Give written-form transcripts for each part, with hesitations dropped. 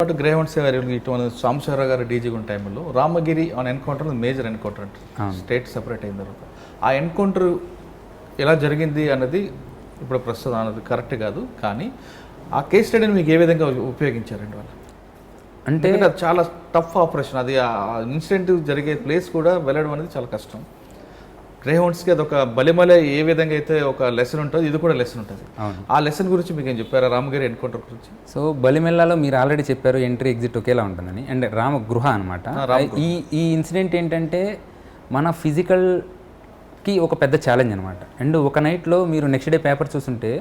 But Greyhounds ఇటు సాంబశివరావు గారు డీజీగా ఉన్న టైంలో Ramagiri on encounter major encounter అంటే స్టేట్ సెపరేట్ అయిన తర్వాత ఆ ఎన్కౌంటర్ ఎలా జరిగింది అన్నది ఇప్పుడు ప్రస్తుతం అన్నది కరెక్ట్ కాదు. కానీ ఆ కేస్ స్టడీని మీకు ఏ విధంగా ఉపయోగించారండి వాళ్ళు? అంటే అది చాలా టఫ్ ఆపరేషన్. అది ఆ ఇన్సిడెంట్ జరిగే ప్లేస్ కూడా వెళ్ళడం అనేది చాలా కష్టం. గ్రేహౌండ్స్కి అది ఒక బలిమల ఏ విధంగా అయితే ఒక లెసన్ ఉంటుంది, ఇది కూడా లెసన్ ఉంటుంది. ఆ లెసన్ గురించి మీకు ఏం చెప్పారా రామగిరి ఎన్కౌంటర్ గురించి? సో బలిమెల్లాలో మీరు ఆల్రెడీ చెప్పారు ఎంట్రీ ఎగ్జిట్ ఒకేలా ఉంటుందని, అండ్ రామగృహ అనమాట. ఈ ఇన్సిడెంట్ ఏంటంటే మన ఫిజికల్కి ఒక పెద్ద ఛాలెంజ్ అనమాట. అండ్ ఒక నైట్లో మీరు నెక్స్ట్ డే పేపర్ చూస్తుంటే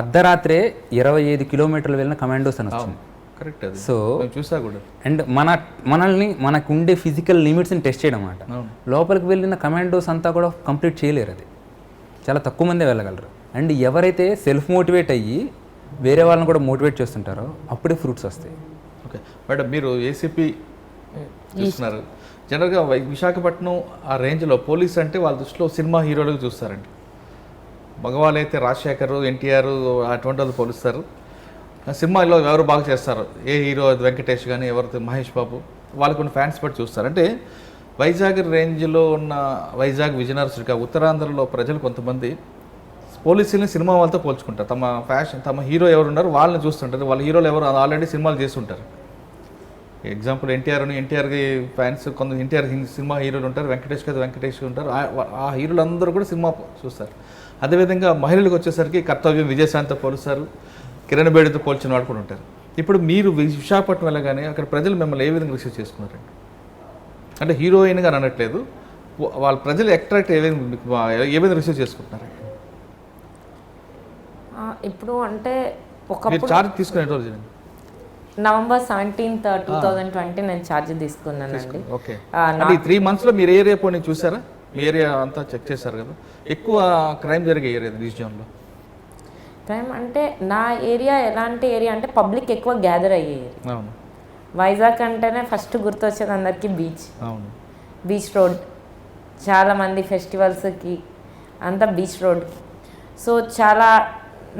అర్ధరాత్రే 25 కిలోమీటర్లు వెళ్ళిన కమాండోస్ అని వచ్చింది. కరెక్ట్. సో చూసా కూడా. అండ్ మనల్ని మనకు ఉండే ఫిజికల్ లిమిట్స్ని టెస్ట్ చేయడం అన్నమాట. లోపలికి వెళ్ళిన కమాండోస్ అంతా కూడా కంప్లీట్ చేయలేరు, అది చాలా తక్కువ మందే వెళ్ళగలరు. అండ్ ఎవరైతే సెల్ఫ్ మోటివేట్ అయ్యి వేరే వాళ్ళని కూడా మోటివేట్ చేస్తుంటారో అప్పుడే ఫ్రూట్స్ వస్తాయి. ఓకే మేడం, మీరు ఏసీపీ చూస్తున్నారు. జనరల్గా విశాఖపట్నం ఆ రేంజ్లో పోలీస్ అంటే వాళ్ళ దృష్టిలో సినిమా హీరోలకు చూస్తారండి. మగవాళ్ళు అయితే రాజశేఖర్, ఎన్టీఆర్ అటువంటి వాళ్ళు పోలుస్తారు. సినిమాలో ఎవరు బాగా చేస్తారు, ఏ హీరో, వెంకటేష్ కానీ ఎవరు, మహేష్ బాబు, వాళ్ళకు కొన్ని ఫ్యాన్స్ బట్టి చూస్తారు. అంటే వైజాగ్ రేంజ్లో ఉన్న వైజాగ్ విజయనగరం ఉత్తరాంధ్రలో ప్రజలు కొంతమంది పోలీసుల్ని సినిమా వాళ్ళతో పోల్చుకుంటారు. తమ ఫ్యాషన్, తమ హీరో ఎవరు ఉన్నారు వాళ్ళని చూస్తుంటారు. వాళ్ళ హీరోలు ఎవరు ఆల్రెడీ సినిమాలు చేస్తుంటారు. ఎగ్జాంపుల్ ఎన్టీఆర్కి ఫ్యాన్స్ కొంత ఎన్టీఆర్ సినిమా హీరోలు ఉంటారు, వెంకటేష్ ఉంటారు. ఆ హీరోలు అందరూ కూడా సినిమా చూస్తారు. అదేవిధంగా మహిళలకు వచ్చేసరికి కర్తవ్యం విజయశాంతితో పోలుస్తారు, కిరణ్ బేడితో పోల్చిన వాళ్ళు కూడా ఉంటారు. ఇప్పుడు మీరు విశాఖపట్నం వెళ్ళగానే అక్కడ ప్రజలు మిమ్మల్ని ఏ విధంగా రిసీవ్ చేసుకున్నారండి? అంటే హీరోయిన్గా అనట్లేదు, వాళ్ళ ప్రజలు అట్రాక్ట్ ఏ విధంగా రిసీవ్ చేసుకుంటున్నారండి? ఇప్పుడు అంటే మీరు ఛార్జ్ తీసుకునే రోజు నవంబర్ 17th, 2020 నేను ఛార్జ్ తీసుకున్నానండి. ఓకే. 3 monthsలో మీరు ఏరియా పోనీ చూసారా? మీ ఏరియా అంతా చెక్ చేశారు కదా, ఎక్కువ క్రైమ్ జరిగే ఏరియా రీజియన్లో? క్రైమ్ అంటే నా ఏరియా ఎలాంటి ఏరియా అంటే పబ్లిక్ ఎక్కువ గ్యాదర్ అయ్యేది. అవును. వైజాగ్ అంటేనే ఫస్ట్ గుర్తొచ్చేది అందరికీ బీచ్. అవును. బీచ్ రోడ్, చాలామంది ఫెస్టివల్స్కి అంతా బీచ్ రోడ్కి. సో చాలా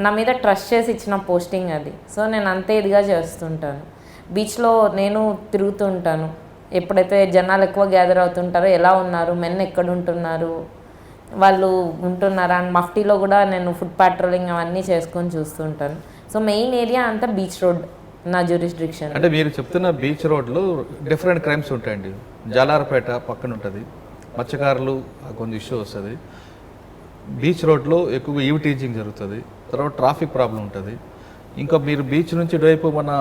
నా మీద ట్రస్ట్ చేసి ఇచ్చిన పోస్టింగ్ అది. సో నేను అంతే ఇదిగా చేస్తుంటాను. బీచ్లో నేను తిరుగుతూ ఉంటాను. ఎప్పుడైతే జనాలు ఎక్కువ గ్యాదర్ అవుతుంటారో ఎలా ఉన్నారు, మెన్ ఎక్కడ ఉంటున్నారు, వాళ్ళు ఉంటున్నారా అని మఫ్టీలో కూడా నేను ఫుడ్ పాట్రోలింగ్ అవన్నీ చేసుకొని చూస్తుంటాను. సో మెయిన్ ఏరియా అంతా బీచ్ రోడ్ నా జ్యూరిస్డిక్షన్. అంటే మీరు చెప్తున్న బీచ్ రోడ్లో డిఫరెంట్ క్రైమ్స్ ఉంటాయండి. జాలారపేట పక్కన ఉంటుంది, మత్స్యకారులు కొంచెం ఇష్యూ వస్తుంది. బీచ్ రోడ్లో ఎక్కువగా ఈవ్ టీచింగ్ జరుగుతుంది. తర్వాత ట్రాఫిక్ ప్రాబ్లం ఉంటుంది. ఇంకా మీరు బీచ్ నుంచి ఇటువైపు మన